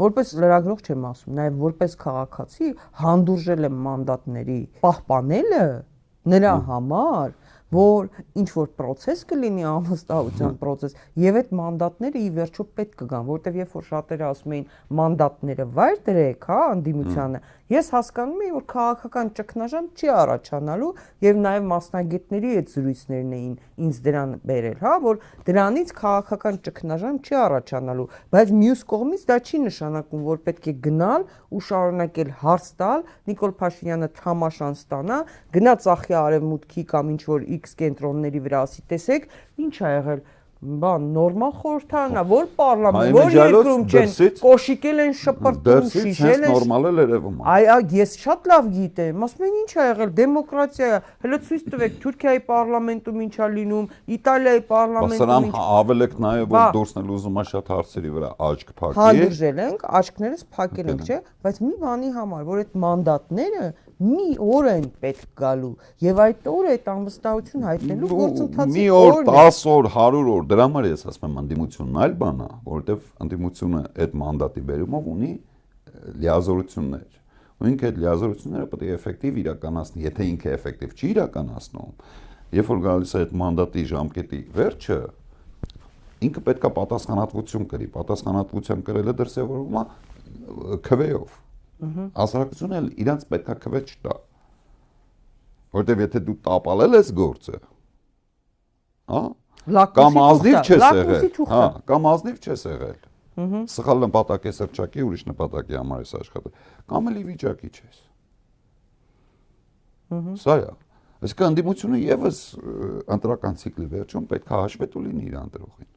որպես լրագրող չեմ ասում, նաև որպես քաղաքացի հանդուրժել եմ մանդատների պահպանելը նրա համար, որ ինչ որ process կլինի անվստահության process եւ այդ մանդատները ի վերջո պետք կգան, որտեվ երբ որ շատերը ասում էին մանդատները վայր դրեք, հա, անդիմությանը, ես հասկանում եմ, որ քաղաքական ճգնաժամ չի առաջանալու եւ նաեւ մասնագետների այդ զրույցներն էին ինձ դրան բերել, հա, որ դրանից քաղաքական ճգնաժամ չի առաջանալու, բայց մյուս կողմից դա չի նշանակում, որ պետք է գնալ ու շարունակել հարց տալ, Նիկոլ Փաշինյանը թամաշան ստանա, գնա ծախի արևմուտքի կամ ինչ որ X կենտրոնների վրա ասի, տեսեք, ինչ ա եղել, բան նորմալ խորհրդարան է, որ պարլամենտ, որ երկրում չեն, կոշիկել են շպրտում, շիշել են, նորմալ է երևում։ Ես շատ լավ գիտեմ, ասում են ինչ ա եղել, դեմոկրատիա է, հələ ցույց տվեք Թուրքիայի պարլամենտում ինչ ա լինում, Իտալիայի պարլամենտում ինչ։ Ավելեք նաև որ դուրսն էլ ուզում է շատ հարցերի վրա աչք փակի։ Հանդուրժել ենք, աչքներս փակել ենք, չէ՞, բայց մի բանի համար, որ այդ մանդատները մի օր են պետք գալու եւ այդ օրը այդ անվստահություն հայտնելու գործընթացի մի օր, 10 օր, 100 օր, դրա համար ես ասում եմ անդիմությունն այլ բան է, որովհետեւ անդիմությունը այդ մանդատի բերումով ունի լիազորություններ։ Ու ինքը այդ լիազորությունները պետք է էֆեկտիվ իրականացնի, եթե ինքը էֆեկտիվ չի իրականացնում, երբ որ գալիս է այդ մանդատի ժամկետի վերջը, ինքը պետք է պատասխանատվություն կրի, պատասխանատվության կրելը դրսևորվում է քվեով։ Հասարակությունը իրանց պետքա քվե չտա, որտեվ եթե դու տապալել ես գործը, հա, կամ ազնիվ չես եղել, հա, կամ ազնիվ չես եղել, սխալ նպատակ ես հռչակի, ուրիշ նպատակի համար ես աշխատել, կամ էլ ի վիճակի չես։ Սա է, այսինքն անդիմությունը եւս ընտրական ցիկլի վերջում պետք է հաշվետու լինի իր ընտրողին։